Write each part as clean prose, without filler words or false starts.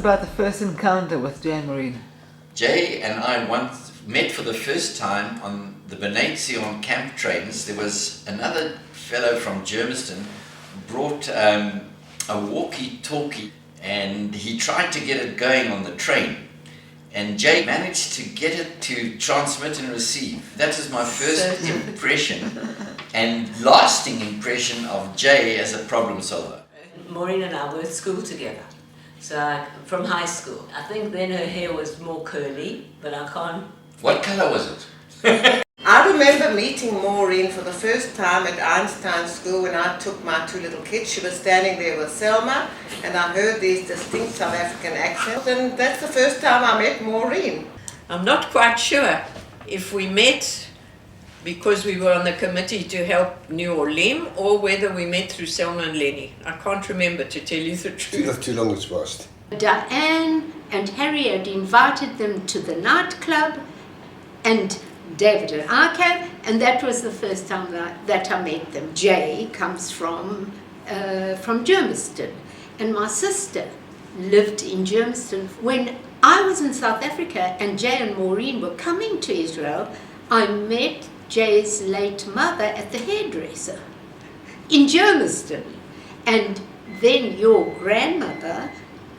about the first encounter with Jay and Maureen? Jay and I once met for the first time on the B'nai Zion camp trains. There was another fellow from Germiston brought a walkie-talkie, and he tried to get it going on the train. And Jay managed to get it to transmit and receive. That was my first impression and lasting impression of Jay as a problem solver. Maureen and I were at school together, so from high school. I think then her hair was more curly, but I can't... What colour was it? I remember meeting Maureen for the first time at Einstein School when I took my two little kids. She was standing there with Selma, and I heard these distinct South African accents, and that's the first time I met Maureen. I'm not quite sure if we met because we were on the committee to help New Orleans or whether we met through Selma and Lenny. I can't remember, to tell you the truth. That's too long it's passed. Diane and Harry had invited them to the nightclub, and David and I came, and that was the first time that I met them. Jay comes from Germiston, and my sister lived in Germiston. When I was in South Africa and Jay and Maureen were coming to Israel, I met Jay's late mother at the hairdresser in Germiston. And then your grandmother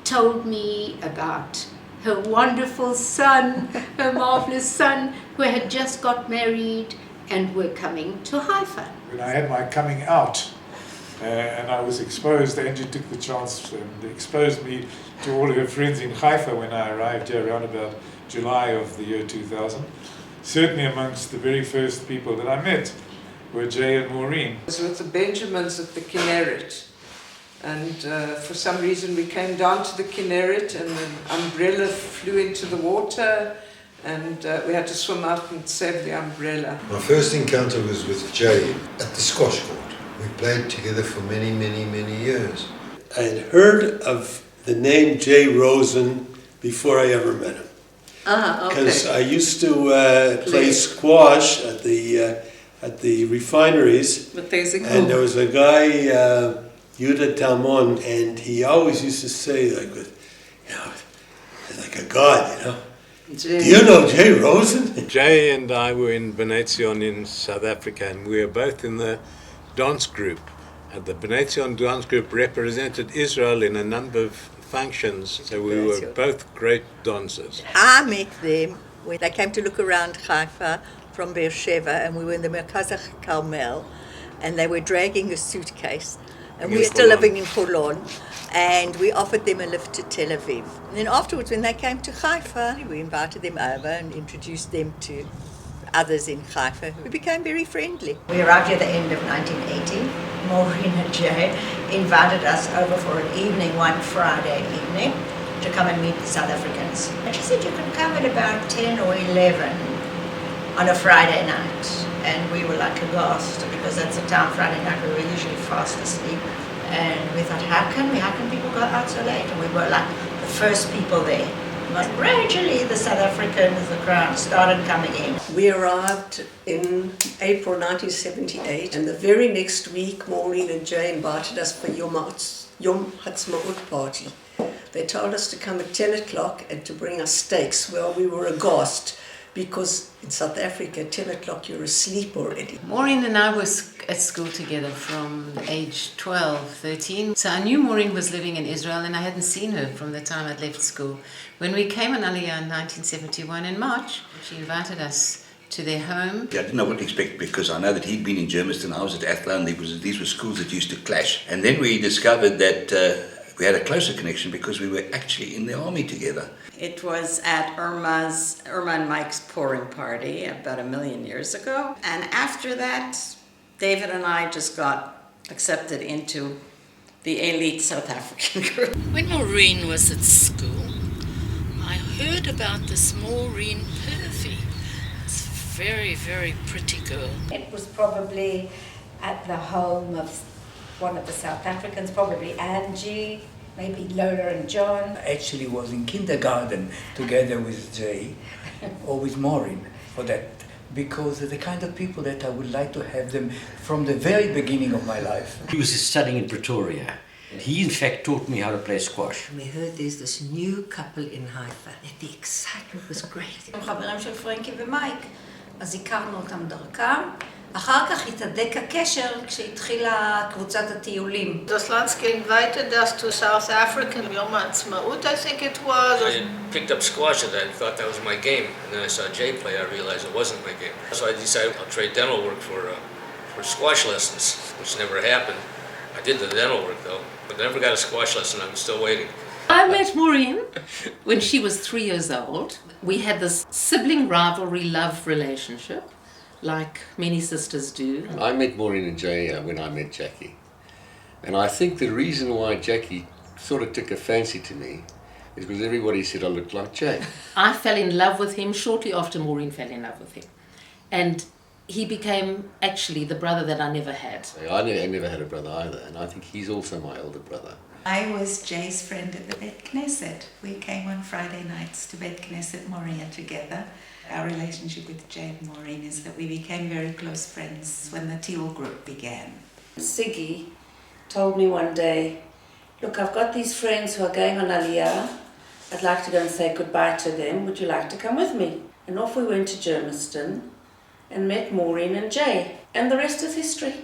told me about her wonderful son, her marvelous son, who had just got married and were coming to Haifa. When I had my coming out and I was exposed, Angie took the chance and exposed me to all her friends in Haifa when I arrived here around about July of the year 2000. Certainly amongst the very first people that I met were Jay and Maureen. It was with the Benjamins at the Kinneret. And for some reason we came down to the Kinneret and an umbrella flew into the water and we had to swim out and save the umbrella. My first encounter was with Jay at the squash court. We played together for many, many, many years. I had heard of the name Jay Rosen before I ever met him. Because I used to play squash at the refineries, and there was a guy, Yuda Talmon, and he always used to say, like a god, Do you know Jay Rosen? Jay and I were in B'nai Zion in South Africa, and we were both in the dance group. And the B'nai Zion dance group represented Israel in a number of functions, so we were both great dancers. I met them when they came to look around Haifa from Beersheba, and we were in the Merkaz Carmel, and they were dragging a suitcase. And we were still living in Holon, and we offered them a lift to Tel Aviv. And then afterwards, when they came to Haifa, we invited them over and introduced them to others in Haifa. We became very friendly. We arrived here at the end of 1980. Maureen and Jay invited us over for an evening, one Friday evening, to come and meet the South Africans. And she said you could come at about 10 or 11 on a Friday night. And we were like aghast, because that's the time Friday night we were usually fast asleep. And we thought, how can people go out so late? And we were like the first people there. But gradually the South Africans, the crowd started coming in. We arrived in April 1978, and the very next week Maureen and Jay invited us for Yom Ha'atzmaut party. They told us to come at 10 o'clock and to bring us steaks. Well, we were aghast, because in South Africa, 10 o'clock you're asleep already. Maureen and I were at school together from age 12, 13. So I knew Maureen was living in Israel, and I hadn't seen her from the time I'd left school. When we came on Aliyah in 1971 in March, she invited us to their home. I didn't know what to expect, because I know that he'd been in Germiston, I was at Athlone, these were schools that used to clash. And then we discovered that we had a closer connection because we were actually in the army together. It was at Irma and Mike's pouring party about 1 million years ago. And after that, David and I just got accepted into the elite South African group. When Maureen was at school, I heard about this Maureen Purvey. This very, very pretty girl. It was probably at the home of one of the South Africans, probably Angie, maybe Lola and John. Actually was in kindergarten together with Jay, or with Maureen for that, because they're the kind of people that I would like to have them from the very beginning of my life. He was studying in Pretoria, He in fact taught me how to play squash. We heard there's this new couple in Haifa, and the excitement was great. הם חברים של פרנקי ומייק, אז הכרנו אותם דרכם. אחר כך התהדק הקשר כשהתחילה קבוצת הטיולים. Das Landske invited us to South Africa, יום העצמאות, I think it was. I picked up squash and I thought that was my game. And then I saw Jay play, I realized it wasn't my game. So I decided I'll trade dental work for squash lessons, which never happened. I did the dental work though, but I never got a squash lesson. I'm still waiting. I met Maureen when she was 3 years old. We had this sibling rivalry love relationship, like many sisters do. I met Maureen and Jay when I met Jackie. And I think the reason why Jackie sort of took a fancy to me is because everybody said I looked like Jay. I fell in love with him shortly after Maureen fell in love with him. And he became actually the brother that I never had. I never had a brother either, and I think he's also my older brother. I was Jay's friend at the Bet Knesset. We came on Friday nights to Bet Knesset Moria together. Our relationship with Jay and Maureen is that we became very close friends when the Teal group began. Siggy told me one day, look, I've got these friends who are going on Aliyah. I'd like to go and say goodbye to them. Would you like to come with me? And off we went to Germiston and met Maureen and Jay. And the rest is history.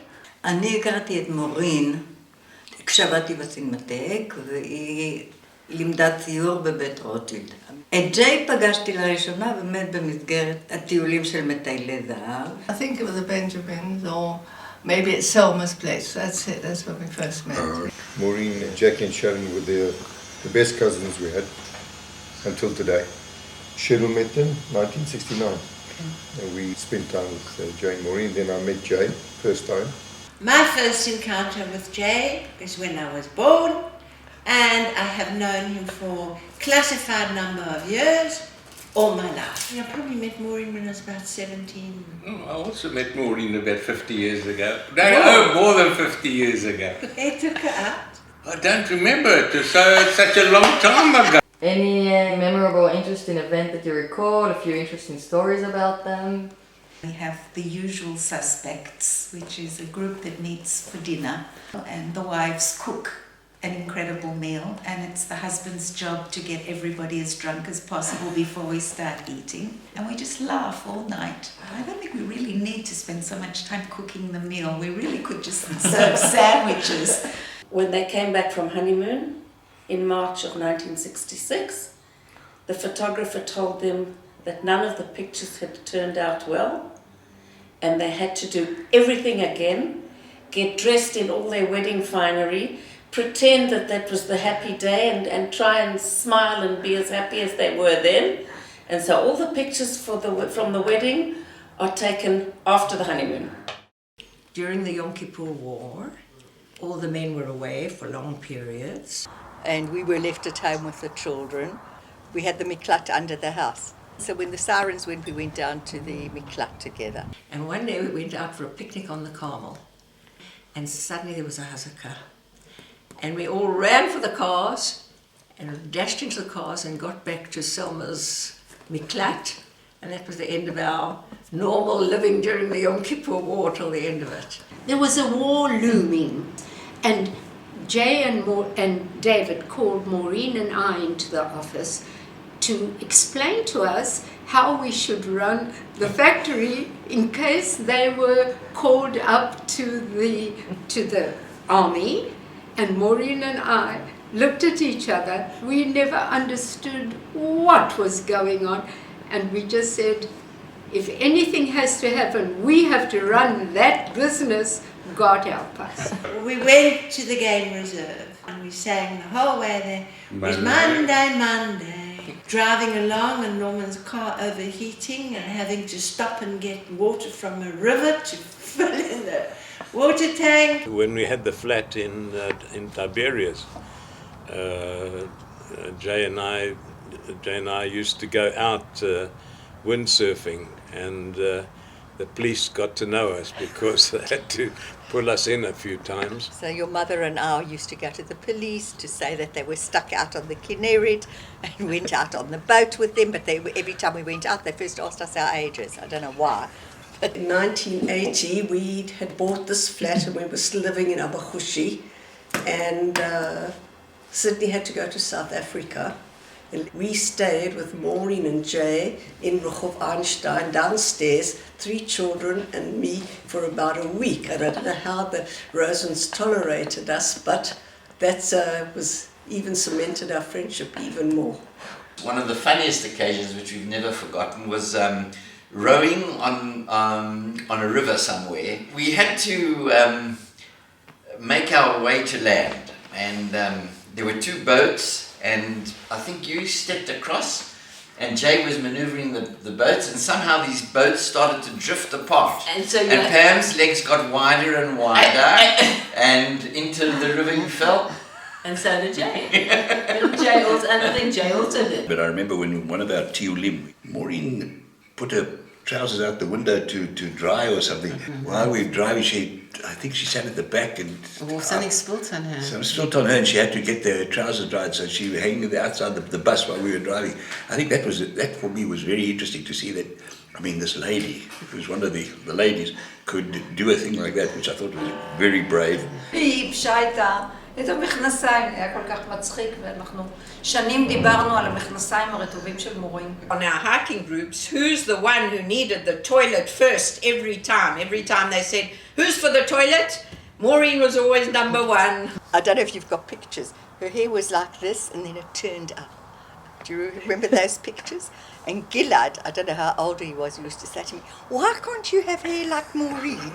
אני הכרתי את מורין כשעבדתי בסינמטק, והיא לימדה ציור בבית רוטשילד. את ג'יי פגשתי לראשונה באמת במסגרת הטיולים של מטיילי זהב. I think it was the Benjamins, or maybe it's Selma's place. That's it, that's when we first met. Maureen, Jackie and Sharon were the best cousins we had until today. Cheryl met them 1969. And we spent time with Jay and Maureen. Then I met Jay first time. My first encounter with Jay is when I was born, and I have known him for classified number of years, all my life. I probably met Maureen when I was about 17. I also met Maureen about 50 years ago. No, more than 50 years ago. He took her out. I don't remember it. It's such a long time ago. Any memorable, interesting event that you recall, a few interesting stories about them? We have the usual suspects, which is a group that meets for dinner, and the wives cook an incredible meal, and it's the husband's job to get everybody as drunk as possible before we start eating. And we just laugh all night. I don't think we really need to spend so much time cooking the meal. We really could just serve sandwiches. When they came back from honeymoon in March of 1966, the photographer told them that none of the pictures had turned out well, and they had to do everything again, get dressed in all their wedding finery, pretend that that was the happy day, and try and smile and be as happy as they were then. And so all the pictures from the wedding are taken after the honeymoon. During the Yom Kippur War, all the men were away for long periods. And we were left at home with the children. We had the miklat under the house. So when the sirens went, we went down to the miklat together. And one day we went out for a picnic on the Carmel, and suddenly there was a hazakah. And we all ran for the cars and dashed into the cars and got back to Selma's miklat. And that was the end of our normal living during the Yom Kippur War till the end of it. There was a war looming, and Jay and David called Maureen and I into the office to explain to us how we should run the factory in case they were called up to the army. And Maureen and I looked at each other. We never understood what was going on, and we just said, if anything has to happen, we have to run that business. God help us. We went to the game reserve and we sang the whole way there. It was Monday. Driving along and Norman's car overheating and having to stop and get water from a river to fill in the water tank. When we had the flat in Tiberias, Jay and I used to go out windsurfing, and the police got to know us because they had to pull us in a few times. So your mother and I used to go to the police to say that they were stuck out on the Kinneret and went out on the boat with them, but every time we went out, they first asked us our ages. I don't know why. In 1980, we had bought this flat and we were still living in Abachushi. and Sydney had to go to South Africa. And we stayed with Maureen and Jay in Rehov Einstein downstairs, 3 children and me, for about a week. And I don't know how the Rosens tolerated us, but that was even cemented our friendship even more. One of the funniest occasions which we've never forgotten was rowing on a river somewhere. We had to make our way to land, and there were 2 boats, and I think you stepped across and Jay was maneuvering the boats, and somehow these boats started to drift apart, and so Pam's legs got wider and wider and into the river you fell. And so did Jay. Jay also, and I think Jay also did. But I remember when one of our Tiolim, Maureen put her trousers out the window to dry or something. While we were driving, I think she sat at the back and... Well, something spilt on her. Something spilt on her, and she had to get the trousers dried, so she was hanging outside the bus while we were driving. I think that for me was very interesting to see that, I mean, this lady, who was one of the ladies, could do a thing like that, which I thought was very brave. את המכנסיים, היה כל כך מצחיק, ואנחנו שנים דיברנו על המכנסיים הרטובים של מורין. On our hiking groups, who's the one who needed the toilet first every time? Every time they said, who's for the toilet? Maureen was always number 1. I don't know if you've got pictures. Her hair was like this and then it turned up. Do you remember those pictures? And Gilad, I don't know how old he was, he used to say to me, why can't you have hair like Maureen?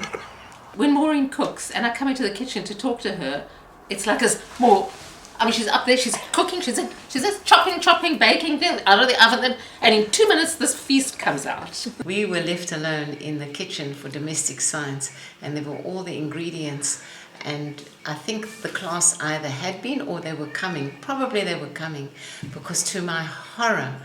When Maureen cooks and I come into the kitchen to talk to her, it's like she's up there, she's cooking, she's just chopping, baking things out of the oven, and in 2 minutes this feast comes out. We were left alone in the kitchen for domestic science, and there were all the ingredients, and I think the class either had been or they were coming. Probably they were coming, because to my horror,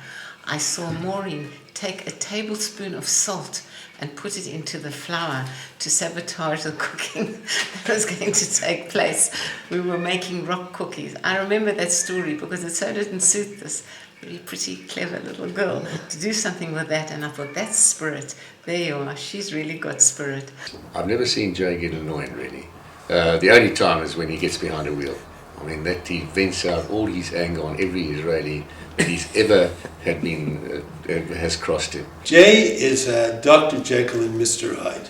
I saw Maureen take a tablespoon of salt and put it into the flour to sabotage the cooking that was going to take place. We were making rock cookies. I remember that story because it so didn't suit this really pretty, clever little girl to do something with that, and I thought, that's spirit. There you are. She's really got spirit. I've never seen Jay get annoyed, really. The only time is when he gets behind a wheel. I mean, that he vents out all his anger on every Israeli that he's ever has crossed him. Jay is Dr. Jekyll and Mr. Hyde.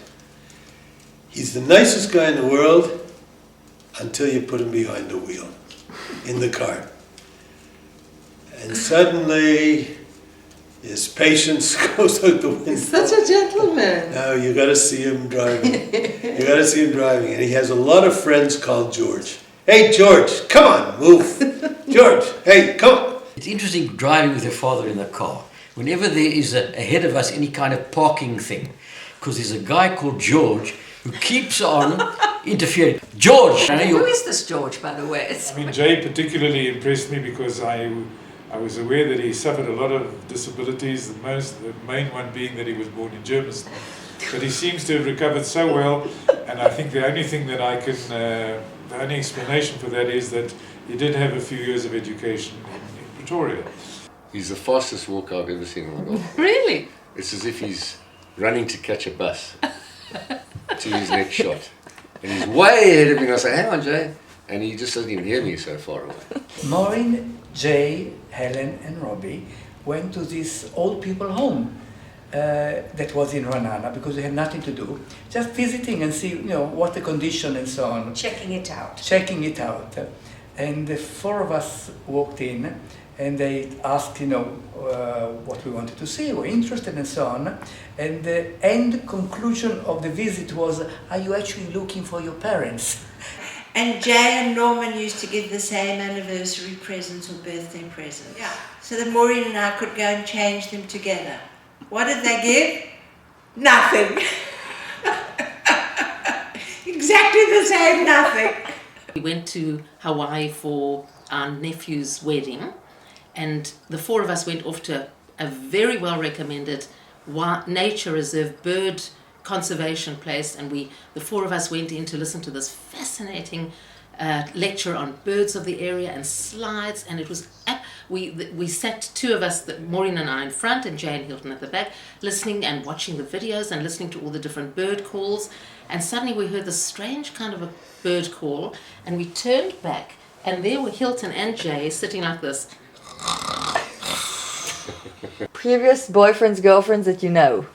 He's the nicest guy in the world until you put him behind the wheel in the car. And suddenly his patience goes out the window. He's such a gentleman. No, you got to see him driving. You got to see him driving. And he has a lot of friends called George. Hey, George, come on, move. George, hey, come on. It's interesting driving with your father in the car. Whenever there is ahead of us any kind of parking thing, because there's a guy called George who keeps on interfering. George! Who is this George, by the way? I mean, Jay particularly impressed me because I was aware that he suffered a lot of disabilities, the main one being that he was born in Germiston. But he seems to have recovered so well, and I think the only thing that the only explanation for that is that he did have a few years of education in Pretoria. He's the fastest walker I've ever seen in my life. Really? It's as if he's running to catch a bus to his next shot. And he's way ahead of me, and I say, hang on, Jay. And he just doesn't even hear me so far away. Maureen, Jay, Helen and Robbie went to this old people home that was in Ranana because they had nothing to do. Just visiting and see, what the condition and so on. Checking it out. Checking it out. And the 4 of us walked in and they asked, what we wanted to see, were interested and so on. And the end conclusion of the visit was, are you actually looking for your parents? And Jay and Norman used to give the same anniversary presents or birthday presents. Yeah. So that Maureen and I could go and change them together. What did they give? Nothing. Exactly the same nothing. We went to Hawaii for our nephew's wedding, and the 4 of us went off to a very well recommended nature reserve bird conservation place, and the 4 of us went in to listen to this fascinating lecture on birds of the area and slides, and it was We sat, two of us, Maureen and I in front and Jane Hilton at the back, listening and watching the videos and listening to all the different bird calls. And suddenly we heard this strange kind of a bird call, and we turned back, and there were Hilton and Jay sitting like this. Previous boyfriends, girlfriends that you know?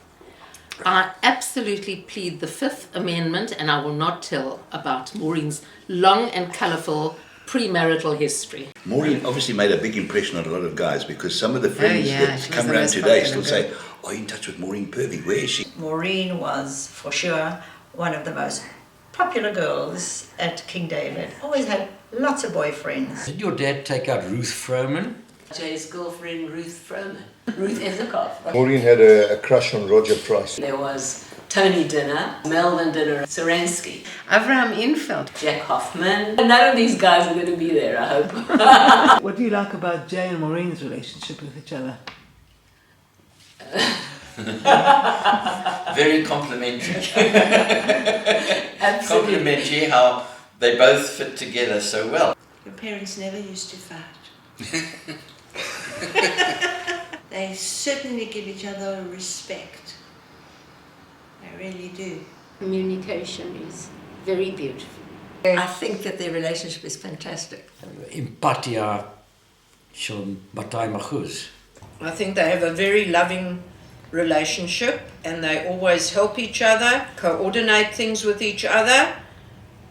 I absolutely plead the Fifth Amendment, and I will not tell about Maureen's long and colourful premarital history. Maureen obviously made a big impression on a lot of guys, because some of the friends that she come was the around most today popular still girl. say, "Are you in touch with Maureen Purvey? Where is she?" Maureen was, for sure, one of the most popular girls at King David. Always had lots of boyfriends. Did your dad take out Ruth Froman? Jay's girlfriend, Ruth Froman. Ruth Ezekov. Maureen had a crush on Roger Price. There was Tony Dinner, Melvin Dinner, Saransky, Avraham Infeld, Jack Hoffman. None of these guys are going to be there, I hope. What do you like about Jay and Maureen's relationship with each other? Very complimentary. Absolutely. Complimentary how they both fit together so well. Your parents never used to fight. They certainly give each other respect. They really do. Communication is very beautiful. I think that their relationship is fantastic. Empatia shel 200%. I think they have a very loving relationship, and they always help each other, coordinate things with each other,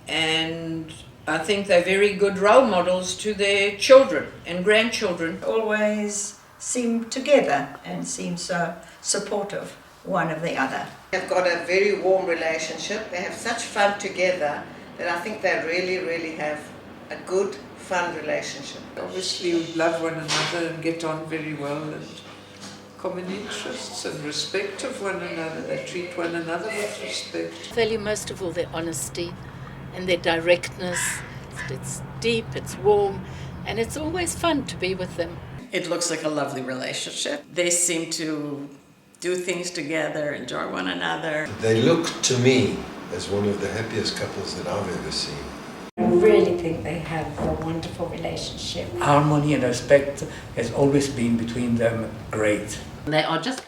and I think they're very good role models to their children and grandchildren. Always seem together and seem so supportive one of the other. They've got a very warm relationship. They have such fun together that I think they really, really have a good, fun relationship. Obviously, we love one another and get on very well, and common interests and respect of one another. They treat one another with respect. I value most of all their honesty and their directness. It's deep, it's warm, and it's always fun to be with them. It looks like a lovely relationship. They seem to do things together, enjoy one another. They look to me as one of the happiest couples that I've ever seen. I really think they have a wonderful relationship. Harmony and respect has always been between them great. They are just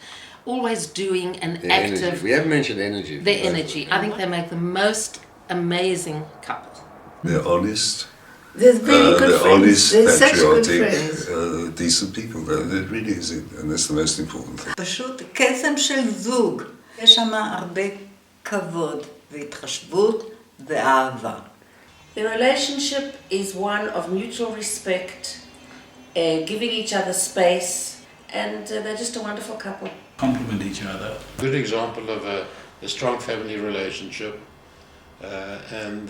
always doing an Their active... energy. We haven't mentioned energy. Their energy. I think they make the most amazing couple. They're honest. They're very good they're friends. honest, They're such good patriotic, friends. decent people. That really is it, and that's the most important thing. פשוט קסם של זוג. יש שם הרבה כבוד והתחשבות ואהבה. The relationship is one of mutual respect, giving each other space, and they're just a wonderful couple. Complement each other. Good example of a strong family relationship, and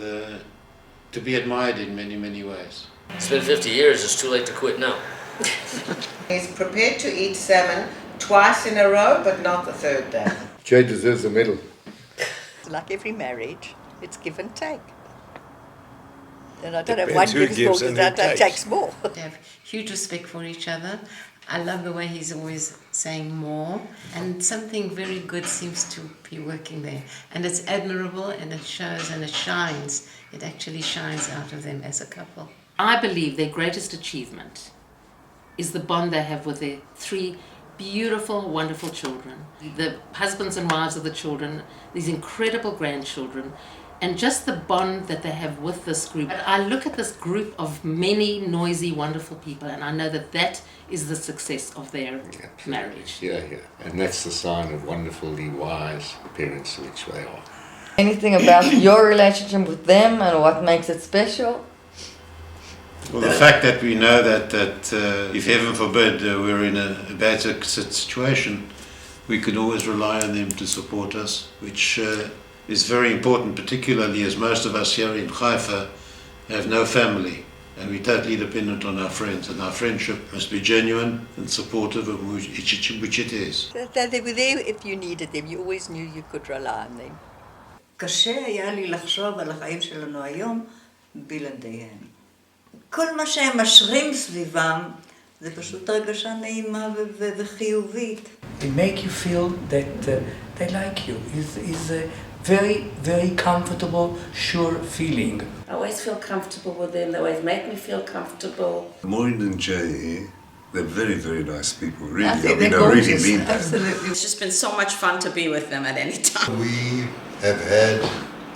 to be admired in many, many ways. It's been 50 years, it's too late to quit now. He's prepared to eat salmon twice in a row, but not the third day. Jay deserves a medal. Like every marriage, it's give and take. And I don't know if Depends one who gives gives more, and because who that takes. takes more. They have huge respect for each other. I love the way he's always saying more, and something very good seems to be working there. And it's admirable, and it shows and it shines. It actually shines out of them as a couple. I believe their greatest achievement is the bond they have with their three beautiful, wonderful children. The husbands and wives of the children, these incredible grandchildren, and just the bond that they have with this group. I look at this group of many noisy, wonderful people, and I know that that is the success of their marriage. Yeah, yeah. And that's the sign of wonderfully wise parents, which they are. Anything about your relationship with them and what makes it special? Well, the fact that we know that if heaven forbid we're in a bad situation, we can always rely on them to support us, which is very important, particularly as most of us here in Haifa have no family, and we're totally dependent on our friends, and our friendship must be genuine and supportive, of which it is. That they were there if you needed them, you always knew you could rely on them. קשה היה לי לחשוב על החיים שלנו היום בלעדיהם. כל מה שהם משרים סביבם זה פשוט הרגשה נעימה וחיובית. They make you feel that they like you. It's a very, very comfortable, sure feeling. I always feel comfortable with them. They always make me feel comfortable. Maureen and Jay They're very, very nice people, really. I think I mean, they're I really gorgeous, mean that. absolutely. It's just been so much fun to be with them at any time. We have had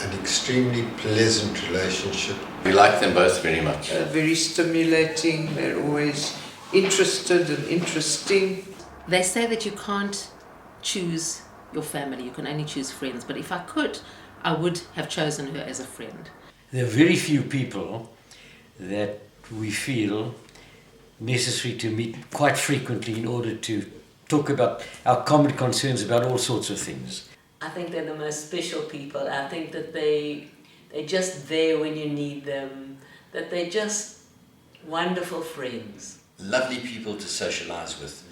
an extremely pleasant relationship. We like them both very much. Very stimulating, they're always interested and interesting. They say that you can't choose your family, you can only choose friends. But if I could, I would have chosen her as a friend. There are very few people that we feel necessary to meet quite frequently in order to talk about our common concerns about all sorts of things. I think they're the most special people. I think that they're just there when you need them, that they're just wonderful friends. Lovely people to socialise with.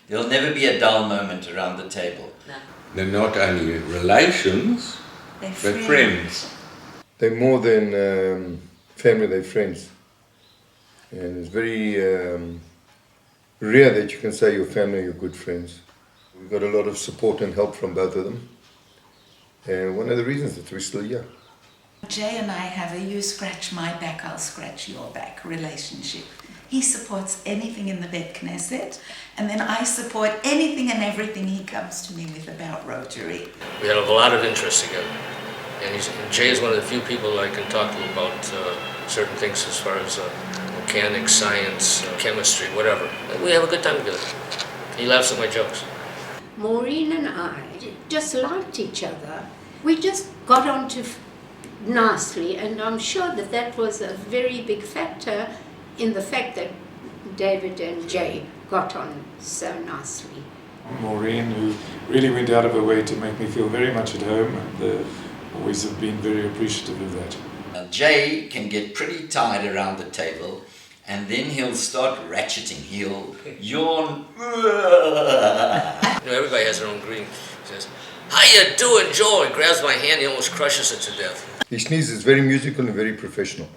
There'll never be a dull moment around the table. No. They're not only relations, They're they're friends. They're more than family, they're friends. And it's very rare that you can say your family are your good friends. We've got a lot of support and help from both of them. And one of the reasons that we're still here. Jay and I have a you scratch my back, I'll scratch your back relationship. He supports anything in the Bet Knesset, and then I support anything and everything he comes to me with about Rotary. We have a lot of interests together. And Jay is one of the few people I can talk to about certain things as far as mechanics, science, chemistry, whatever. And we have a good time together. He laughs at my jokes. Maureen and I just liked each other. We just got on nicely, and I'm sure that that was a very big factor in the fact that David and Jay got on so nicely. Maureen, who really went out of her way to make me feel very much at home, and always have been very appreciative of that. Jay can get pretty tired around the table, and then he'll start ratcheting. He'll yawn. Everybody has their own greeting. He says, "How you doing, Joe?" He grabs my hand, he almost crushes it to death. His sneeze is very musical and very professional.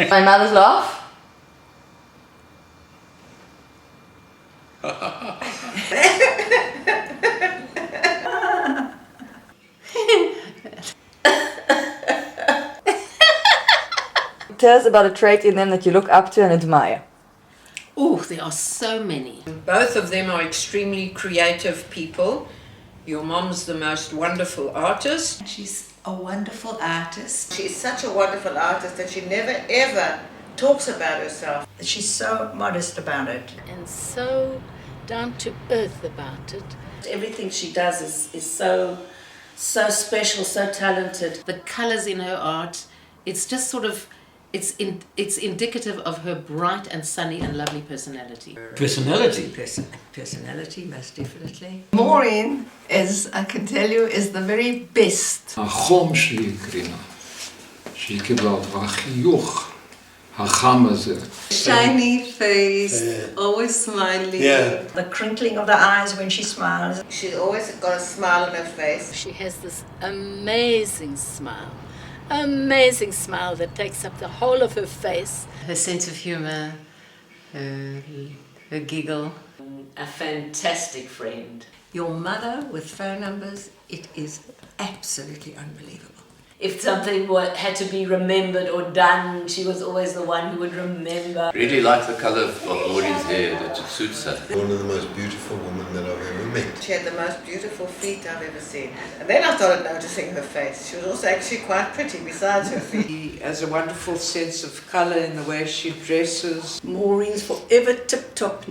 My mother's laugh. Tell us about a trait in them that you look up to and admire. Oh, there are so many. Both of them are extremely creative people. Your mom's the most wonderful artist. She's a wonderful artist. She's such a wonderful artist that she never ever talks about herself. She's so modest about it. And so down to earth about it. Everything she does is so special, so talented. The colours in her art, it's just sort of, it's indicative of her bright and sunny and lovely personality. Personality? Personality, most definitely. Maureen, as I can tell you, is the very best. החום שלי הקרינה, שהיא קיבלה אותו, החיוך החם הזה. Shiny face, always smiling. Yeah. The crinkling of the eyes when she smiles. She's always got a smile on her face. She has this amazing smile. Amazing smile that takes up the whole of her face. Her sense of humour, her giggle. A fantastic friend. Your mother with phone numbers, it is absolutely unbelievable. If something had to be remembered or done, she was always the one who would remember. Really like the colour of Maureen's hair, that it suits her. One of the most beautiful women that I've ever met. She had the most beautiful feet I've ever seen. And then I started noticing her face. She was also actually quite pretty besides her feet. She has a wonderful sense of colour in the way she dresses. Maureen's forever tip-top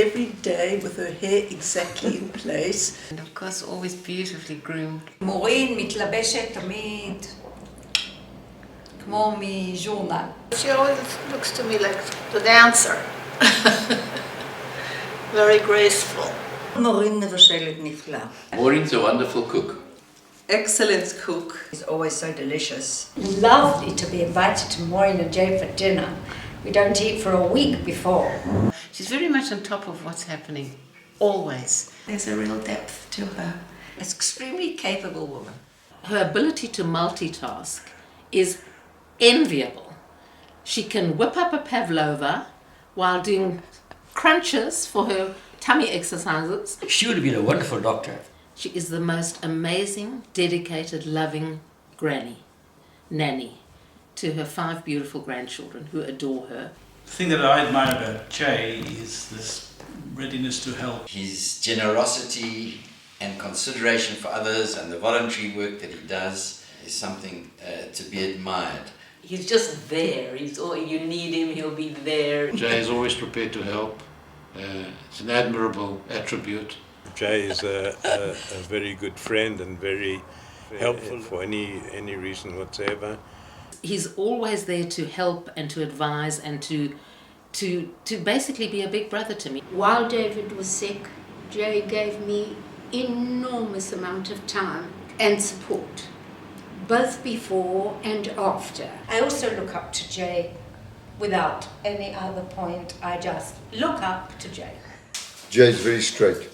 every day with her hair exactly in place. And of course always beautifully groomed. Maureen מתלבשת תמיד כמו מז'ורנל. She always looks to me like the dancer. Very graceful. Maureen מבשלת נפלא. Maureen's a wonderful cook. Excellent cook. It's always so delicious. Lovely to be invited to Maureen and Jay for dinner. We don't eat for a week before. She's very much on top of what's happening, always. There's a real depth to her. An extremely capable woman. Her ability to multitask is enviable. She can whip up a pavlova while doing crunches for her tummy exercises. She would have been a wonderful doctor. She is the most amazing, dedicated, loving nanny to her 5 beautiful grandchildren who adore her. The thing that I admire about Jay is this readiness to help. His generosity and consideration for others and the voluntary work that he does is something to be admired. He's just there. You need him, he'll be there. Jay is always prepared to help. It's an admirable attribute. Jay is a very good friend and very helpful for any reason whatsoever. He's always there to help and to advise and to basically be a big brother to me. While David was sick, Jay gave me enormous amount of time and support, both before and after. I also look up to Jay without any other point. I just look up to Jay. Jay's very straight.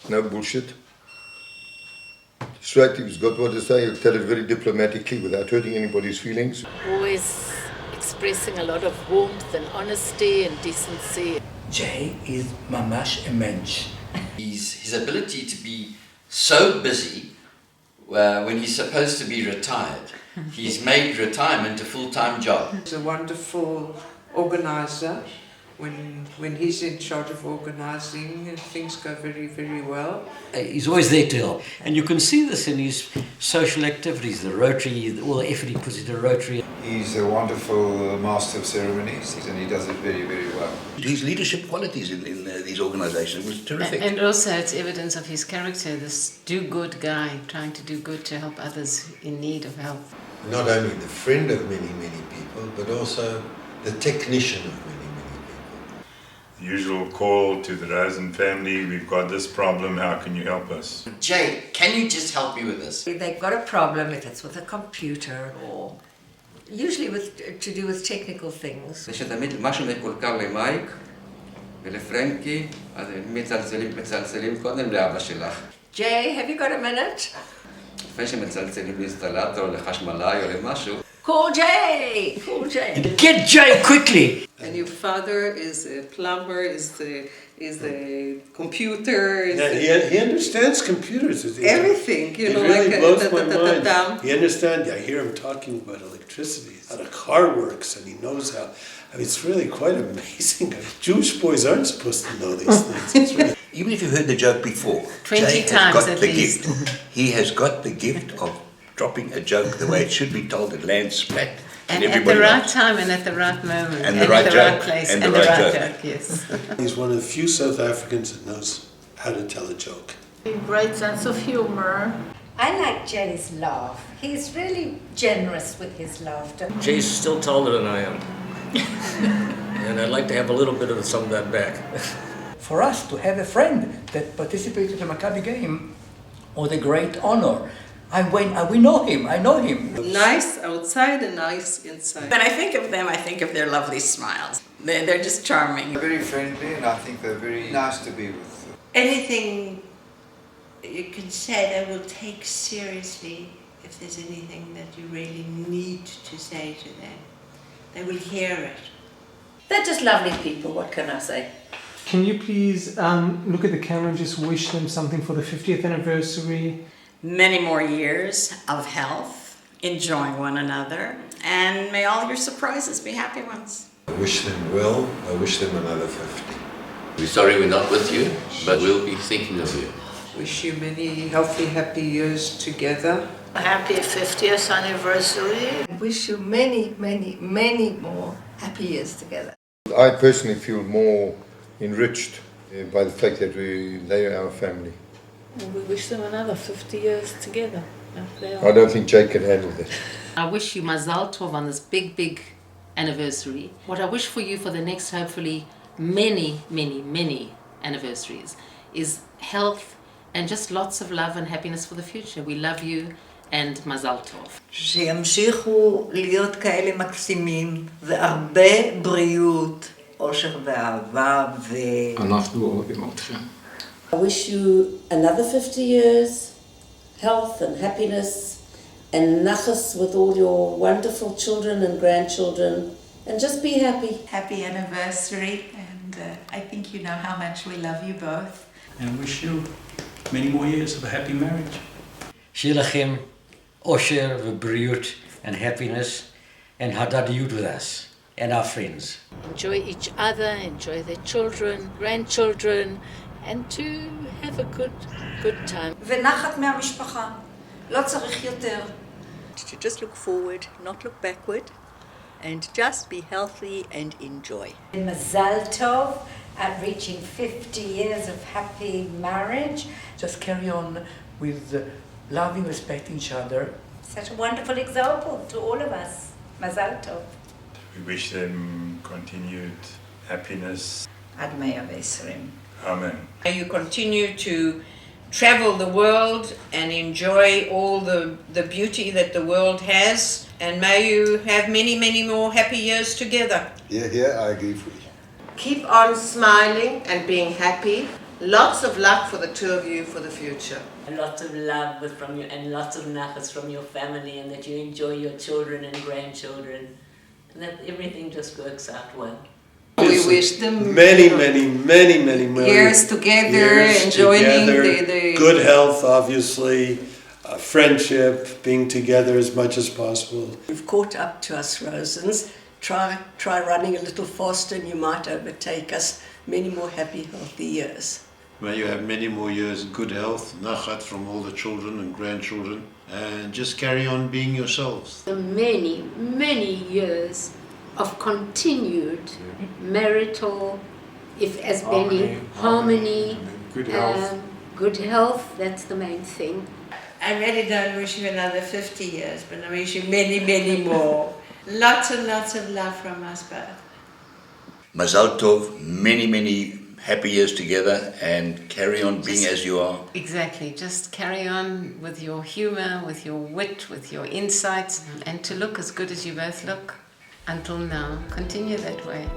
No bullshit. Straight, he's got what to say, he'll tell it very diplomatically without hurting anybody's feelings. Always expressing a lot of warmth and honesty and decency. Jay is mamash a mensch. His ability to be so busy when he's supposed to be retired. He's made retirement a full-time job. He's a wonderful organizer. When he's in charge of organising, things go very, very well. He's always there to help. And you can see this in his social activities, the Rotary, all the effort he puts into Rotary. He's a wonderful master of ceremonies and he does it very, very well. His leadership qualities in these organisations was terrific. And also it's evidence of his character, this do-good guy, trying to do good to help others in need of help. Not only the friend of many, many people, but also the technician of many. Usual call to the Rosen family, we've got this problem, how can you help us? Jay, can you just help me with this? They've got a problem, if it's with a computer or usually to do with technical things. שתמיד מה שמקולקל למייק ולפרנקי, אז מצלצלים קודם לאבא שלך. Jay, have you got a minute? לפני שמצלצלים לאינסטלטור, לחשמלאי או למשהו. Call Jay! Call Jay! Get Jay quickly! And your father is a plumber, is the computer. He understands computers. Everything, you know, really like blows my mind. He understands. I hear him talking about electricity, how the car works, and he knows how. I mean, it's really quite amazing. Jewish boys aren't supposed to know these things. It's really... Even if you've heard the joke before, 20 Jay times has got at the least. gift. He has got the gift of dropping a joke the way it should be told. It lands splat. And at the right time and at the right moment. And the right joke. Right place and and the right joke. yes. He's one of the few South Africans that knows how to tell a joke. Great sense of humor. I like Jay's laugh. He's really generous with his laughter. Jay's still taller than I am. And I'd like to have a little bit of some of that back. For us to have a friend that participated in the Maccabi game was a great honor. We know him, I know him. Nice outside and nice inside. When I think of them, I think of their lovely smiles. They're just charming. They're very friendly and I think they're very nice to be with. Anything you can say, they will take seriously if there's anything that you really need to say to them. They will hear it. They're just lovely people, what can I say? Can you please look at the camera and just wish them something for the 50th anniversary? Many more years of health, enjoying one another, and may all your surprises be happy ones. I wish them well. I wish them another 50. We're sorry we're not with you, but we'll be thinking of you. Wish you many healthy, happy years together. A happy 50th anniversary. Wish you many, many, many more happy years together. I personally feel more enriched by the fact that they are our family. We wish them another 50 years together. I don't think Jake can handle that. I wish you Mazal Tov on this big, big anniversary. What I wish for you for the next, hopefully, many, many, many anniversaries is health and just lots of love and happiness for the future. We love you and Mazal Tov. שימשיכו להיות כאלה מקסימים והרבה בריאות, אושר ואהבה אנחנו אוהבים אתכם. I wish you another 50 years, health and happiness, and nachas with all your wonderful children and grandchildren, and just be happy. Happy anniversary, and I think you know how much we love you both. And wish you many more years of a happy marriage. Shiela Lachem, Osher, V'briut, and happiness, and Hadadiyut with us and our friends. Enjoy each other, enjoy their children, grandchildren, and to have a good time. ונחת מהמשפחה. לא צריך יותר. To just look forward, not look backward, and just be healthy and enjoy. Mazal Tov at reaching 50 years of happy marriage. Just carry on with loving, respecting each other. Such a wonderful example to all of us. Mazal Tov. We wish them continued happiness. Ad Mea V'Esrim. Amen. May you continue to travel the world and enjoy all the beauty that the world has, and may you have many, many more happy years together. Yeah, I agree fully. Keep on smiling and being happy. Lots of luck for the two of you for the future. And lots of love from you, and lots of nachas from your family, and that you enjoy your children and grandchildren, and that everything just works out well. We wish them many more years together, enjoying the good health, obviously, friendship, being together as much as possible. You've caught up to us, Rosens. Try running a little faster and you might overtake us. Many more happy, healthy years. May you have many more years of good health, nachat from all the children and grandchildren, and just carry on being yourselves. The many years of continued marital, if as many, harmony, good health, that's the main thing. I really don't wish you another 50 years, but I wish you many, many more. Lots and lots of love from us both. Mazal Tov, many happy years together, and carry on being as you are. Exactly, just carry on with your humor, with your wit, with your insights, and to look as good as you both look until now. Continue that way.